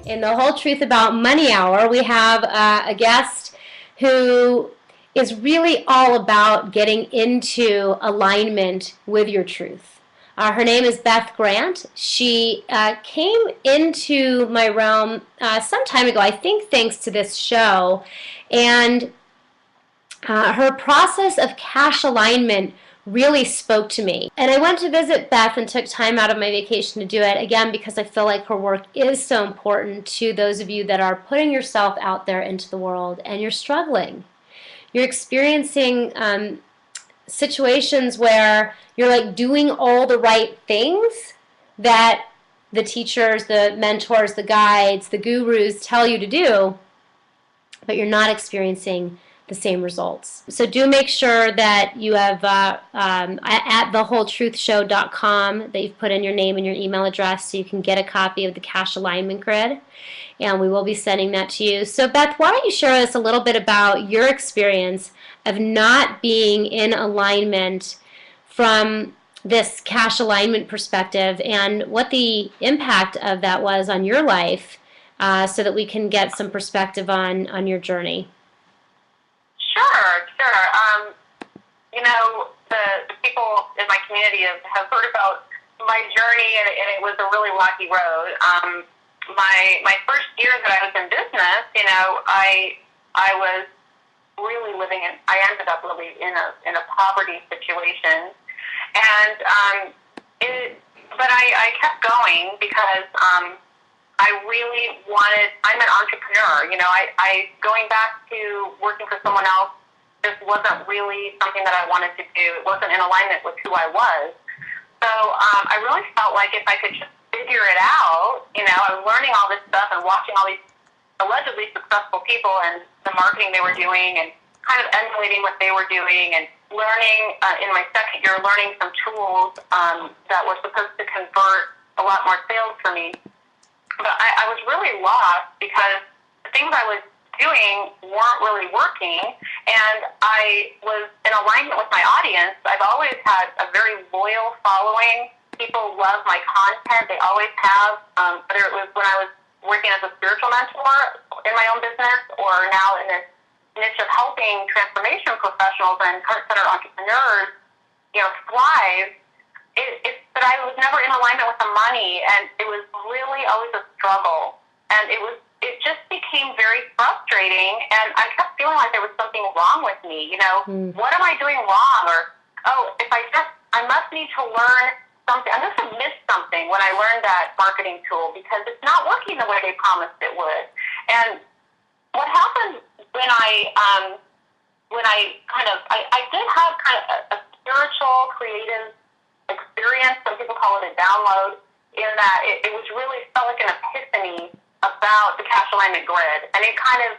In the Whole Truth About Money Hour, we have a guest who is really all about getting into alignment with your truth. Her name is Beth Grant. She came into my realm some time ago, I think thanks to this show, and her process of cash alignment really spoke to me. And I went to visit Beth and took time out of my vacation to do it, again, because I feel like her work is so important to those of you that are putting yourself out there into the world and you're struggling. You're experiencing situations where you're like doing all the right things that the teachers, the mentors, the guides, the gurus tell you to do, but you're not experiencing the same results. So do make sure that you have at thewholetruthshow.com that you've put in your name and your email address so you can get a copy of the Cash Alignment Grid, and we will be sending that to you. So Beth, why don't you share with us a little bit about your experience of not being in alignment from this cash alignment perspective and what the impact of that was on your life, so that we can get some perspective on your journey. Sure. The people in my community have heard about my journey, and it was a really rocky road. My first year that I was in business, I was really I ended up living in a poverty situation, and but I kept going because I really I'm an entrepreneur. Going back to working for someone else just wasn't really something that I wanted to do. It wasn't in alignment with who I was. So I really felt like if I could just figure it out, I was learning all this stuff and watching all these allegedly successful people and the marketing they were doing and kind of emulating what they were doing and learning, in my second year, learning some tools that were supposed to convert a lot more sales for me. But I was really lost because the things I was doing weren't really working, and I was in alignment with my audience. I've always had a very loyal following. People love my content. They always have, whether it was when I was working as a spiritual mentor in my own business or now in this niche of helping transformation professionals and heart-centered entrepreneurs, thrive. But I was never in alignment with the money, and it was really always a struggle. And it just became very frustrating, and I kept feeling like there was something wrong with me. What am I doing wrong? Or, I must need to learn something. I must have missed something when I learned that marketing tool because it's not working the way they promised it would. And what happened when I did have kind of a spiritual, creative experience. Some people call it a download, in that it was really felt like an epiphany about the cash alignment grid. And it kind of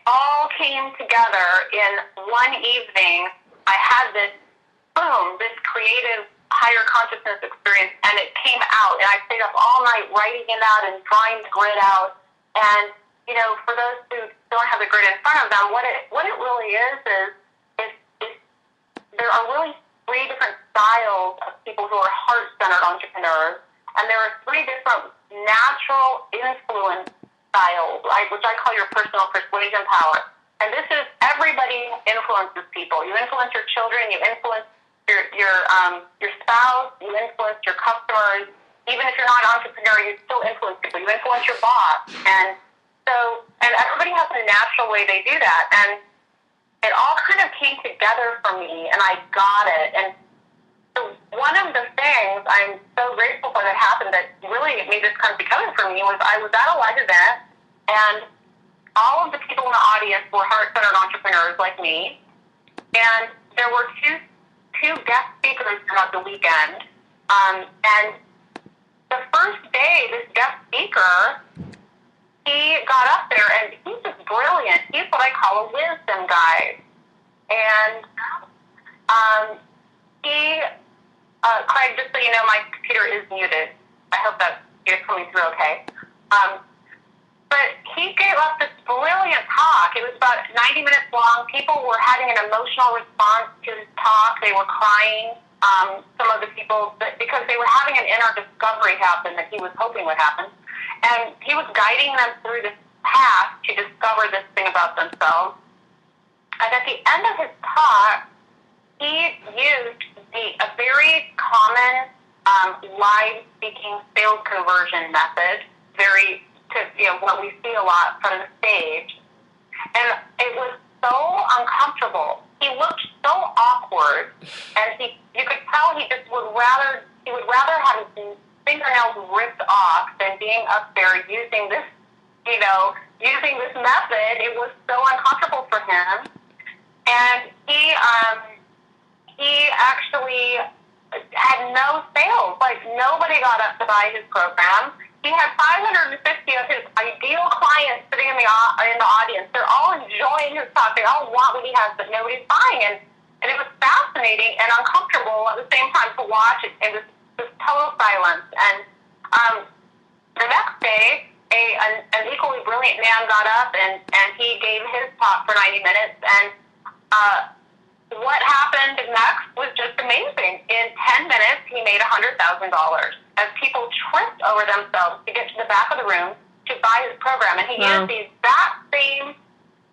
all came together in one evening. I had this creative higher consciousness experience, and it came out. And I stayed up all night writing it out and drawing the grid out. And, for those who don't have the grid in front of them, what it really is there are really three different styles of people who are heart-centered entrepreneurs, and there are three different natural influence styles, which I call your personal persuasion power. And this is, everybody influences people. You influence your children, you influence your spouse, you influence your customers. Even if you're not an entrepreneur, you still influence people. You influence your boss. And everybody has a natural way they do that. And it all kind of came together for me, and I got it. And so one of the things I'm so grateful for that happened that really made this come together for me was I was at a live event, and all of the people in the audience were heart-centered entrepreneurs like me, and there were two guest speakers throughout the weekend. And the first day, this guest speaker, he got up there, and he's just brilliant. He's what I call a wisdom guy. And Craig, just so you know, my computer is muted. I hope that you're coming through okay. But he gave us this brilliant talk. It was about 90 minutes long. People were having an emotional response to his talk. They were crying, some of the people, because they were having an inner discovery happen that he was hoping would happen. And he was guiding them through this path to discover this thing about themselves. And at the end of his talk, he used a very common live speaking sales conversion method, what we see a lot from the stage. And it was so uncomfortable. He looked so awkward, and you could tell he would rather have his fingernails ripped off than being up there using this method. It was so uncomfortable for him. And he actually had no sales. Like, nobody got up to buy his program. He had 550 of his ideal clients sitting in the audience. They're all enjoying his talk. They all want what he has, but nobody's buying. And it was fascinating and uncomfortable at the same time to watch. It was just total silence. And the next day, an equally brilliant man got up and he gave his talk for 90 minutes. And what happened next was just amazing. In 10 minutes, he made $100,000 as people tripped over themselves to get to the back of the room to buy his program. And he used the exact same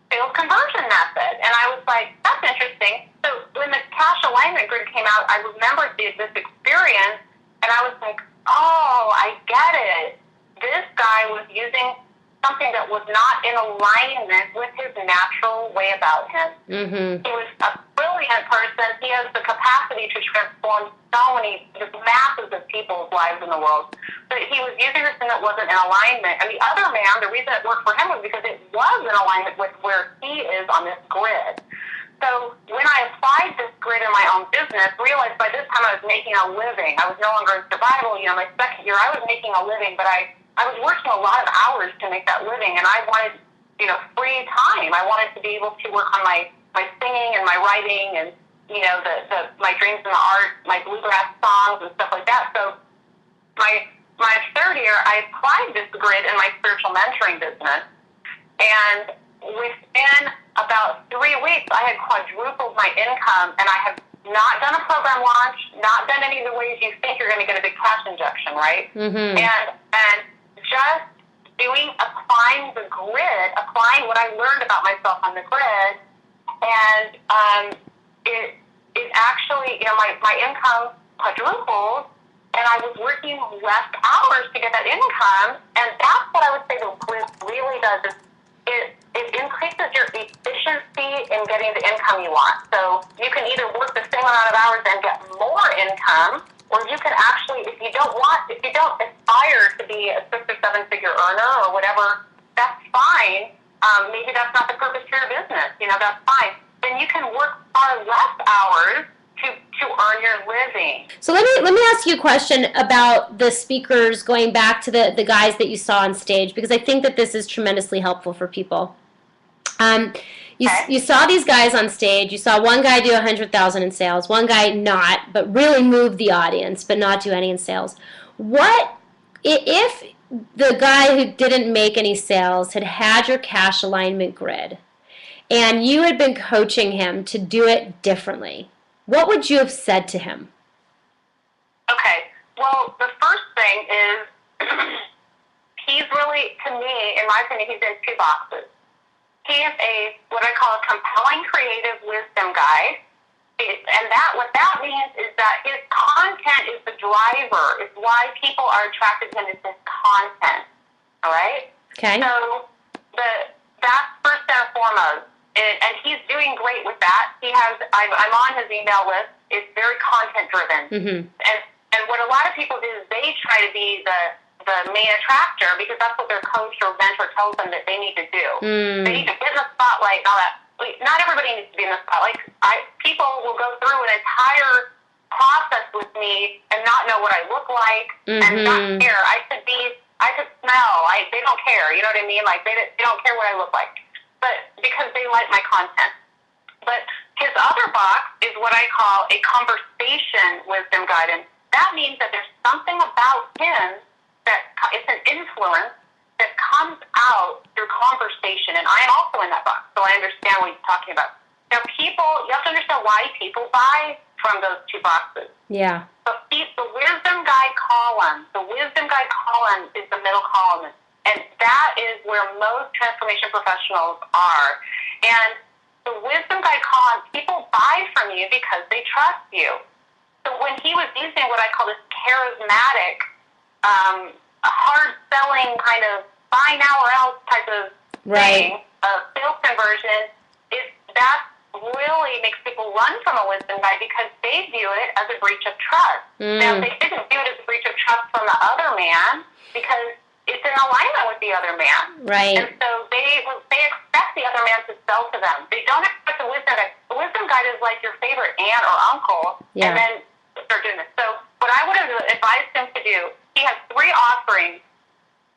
sales conversion method. And I was like, that's interesting. So when the cash alignment grid came out, I remembered this experience, and I was like, oh, I get it. This guy was using something that was not in alignment with his natural way about him. Mm-hmm. He was a brilliant person. He has the capacity to transform so many, just masses of people's lives in the world. But he was using this thing that wasn't in alignment. And the other man, the reason it worked for him was because it was in alignment with where he is on this grid. So when I applied this grid in my own business, realized by this time I was making a living. I was no longer in survival. My second year I was making a living, but I was working a lot of hours to make that living, and I wanted, free time. I wanted to be able to work on my singing and my writing and, my dreams in the art, my bluegrass songs and stuff like that. So my third year, I applied this grid in my spiritual mentoring business, and within about 3 weeks, I had quadrupled my income, and I have not done a program launch, not done any of the ways you think you're going to get a big cash injection, right? Mm-hmm. And just applying the grid, applying what I learned about myself on the grid, and it actually, my income quadrupled, and I was working less hours to get that income, and that's what I would say the grid really does, is it increases your efficiency in getting the income you want. So you can either work the same amount of hours and get more income, or you can actually, if you don't aspire to be a 6 or 7 figure earner or whatever, that's fine. Maybe that's not the purpose for your business. That's fine. Then you can work far less hours to earn your living. So let me ask you a question about the speakers, going back to the guys that you saw on stage, because I think that this is tremendously helpful for people. You saw these guys on stage. You saw one guy do $100,000 in sales, one guy not, but really move the audience, but not do any in sales. What if the guy who didn't make any sales had your cash alignment grid, and you had been coaching him to do it differently? What would you have said to him? Okay. Well, the first thing is he's really, to me, in my opinion, he's in 2 boxes. He is what I call a compelling creative wisdom guy. And what that means is that his content is the driver. It's why people are attracted to him, is his content. All right? Okay. So that's first and foremost. And he's doing great with that. I'm on his email list. It's very content driven. Mm-hmm. And what a lot of people do is they try to be the main attractor, because that's what their coach or mentor tells them that they need to do. Mm. They need to get in the spotlight and all that. Not everybody needs to be in the spotlight. People will go through an entire process with me and not know what I look like, mm-hmm. and not care. I could smell. They don't care. You know what I mean? Like, they don't care what I look like. But because they like my content. But his other box is what I call a conversation wisdom guidance. That means that there's something about him that it's an influence that comes out through conversation. And I am also in that box, so I understand what he's talking about. Now, you have to understand why people buy from those 2 boxes. Yeah. The wisdom guide column is the middle column. And that is where most transformation professionals are. And the wisdom guide column, people buy from you because they trust you. So when he was using what I call this charismatic, hard-selling kind of buy now or else type of thing, sales conversion, that really makes people run from a wisdom guide because they view it as a breach of trust. Now, they didn't view it as a breach of trust from the other man because it's in alignment with the other man. Right. And so they expect the other man to sell to them. They don't expect the wisdom guide. The wisdom guide is like your favorite aunt or uncle, and then they're doing this. So what I would have advised him to do, he has 3 offerings.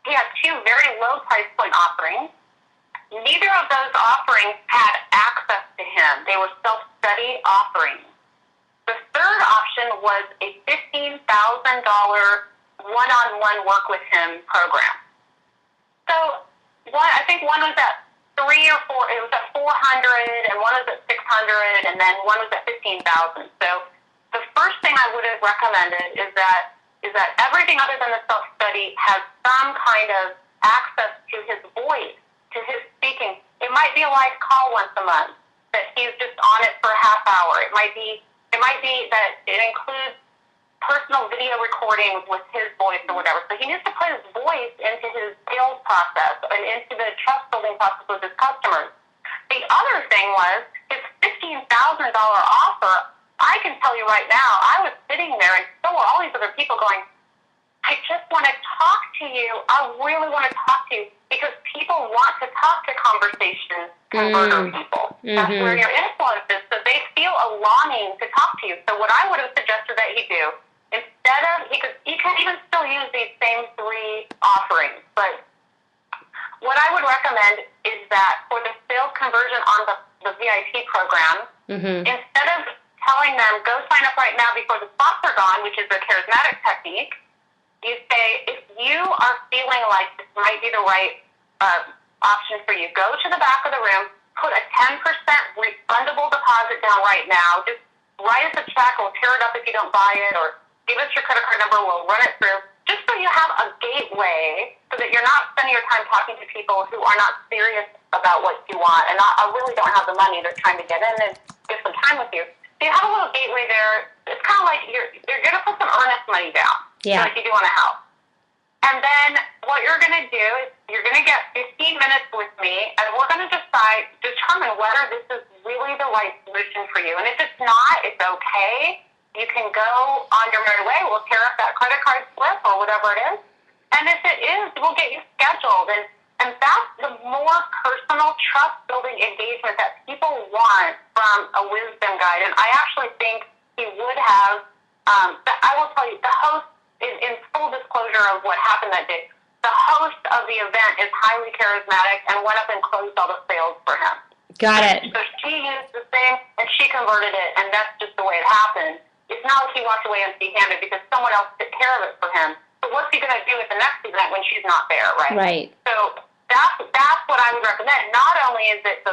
He had 2 very low price point offerings. Neither of those offerings had access to him. They were self-study offerings. The third option was a $15,000 one-on-one work with him program. So I think one was at 3 or 4. It was at 400, and one was at 600, and then one was at 15,000. So the first thing I would have recommended is that everything other than the self-study has some kind of access to his voice, to his speaking. It might be a live call once a month that he's just on it for a half hour. It might be that it includes personal video recordings with his voice or whatever. So he needs to put his voice into his sales process and into the trust building process with his customers. The other thing was his $15,000 offer. I can tell you right now, I was sitting there and so were all these other people going, I just want to talk to you. I really want to talk to you because people want to talk to conversation converter people. That's where your influence is. So they feel a longing to talk to you. So what I would have suggested that he do, instead of, he can even still use these same 3 offerings, but what I would recommend is that for the sales conversion on the VIP program, instead of telling them, go sign up right now before the spots are gone, which is a charismatic technique, you say, if you are feeling like this might be the right option for you, go to the back of the room, put a 10% refundable deposit down right now. Just write us a check. We'll tear it up if you don't buy it, or give us your credit card number. We'll run it through. Just so you have a gateway so that you're not spending your time talking to people who are not serious about what you want and I really don't have the money. They're trying to get in and get some time with you. So you have a little gateway there. It's kind of like you're going to put some earnest money down. Yeah. Like you do on a house. And then what you're going to do is you're going to get 15 minutes with me, and we're going to determine whether this is really the right solution for you. And if it's not, it's okay. You can go on your merry way. We'll tear up that credit card slip or whatever it is. And if it is, we'll get you scheduled. And that's the more personal, trust-building engagement that people want from a wisdom guide. And I actually think he would have, I will tell you, the host, in full disclosure of what happened that day, the host of the event is highly charismatic and went up and closed all the sales for him. Got it. So she used the thing, and she converted it, and that's just the way it happened. It's not like he walked away empty-handed because someone else took care of it for him. So what's he going to do at the next event when she's not there, right? Right. So that's what I would recommend. Not only is it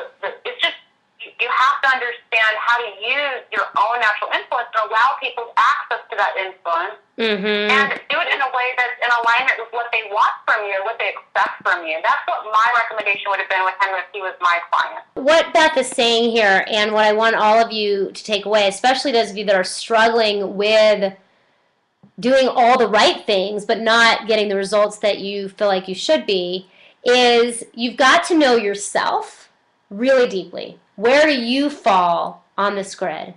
it's just you have to understand how to use your own natural influence and allow people access to that influence, and do it in a way that's in alignment with what they want from you and what they expect from you. That's what my recommendation would have been with him if he was my client. What Beth is saying here, and what I want all of you to take away, especially those of you that are struggling with doing all the right things but not getting the results that you feel like you should be, is you've got to know yourself really deeply. Where do you fall on this grid?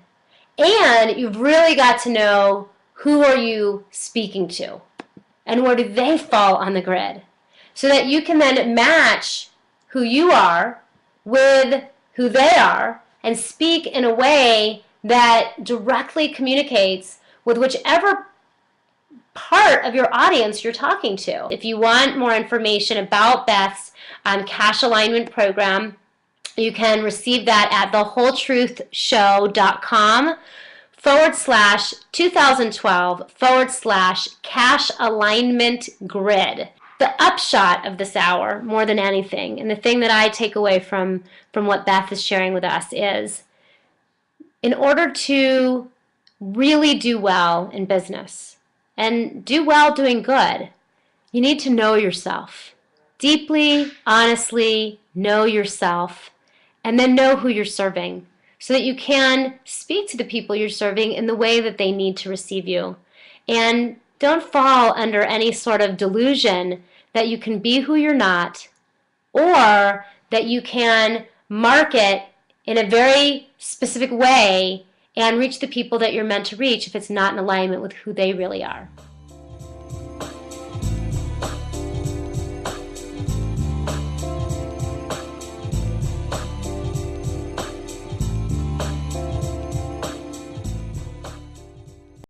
And you've really got to know who are you speaking to and where do they fall on the grid, so that you can then match who you are with who they are and speak in a way that directly communicates with whichever part of your audience you're talking to. If you want more information about Beth's cash alignment program, you can receive that at thewholetruthshow.com/2012/cash alignment grid. The upshot of this hour, more than anything, and the thing that I take away from what Beth is sharing with us is, in order to really do well in business and do well doing good, you need to know yourself. Deeply, honestly know yourself, and then know who you're serving so that you can speak to the people you're serving in the way that they need to receive you. And don't fall under any sort of delusion that you can be who you're not, or that you can market in a very specific way and reach the people that you're meant to reach if it's not in alignment with who they really are.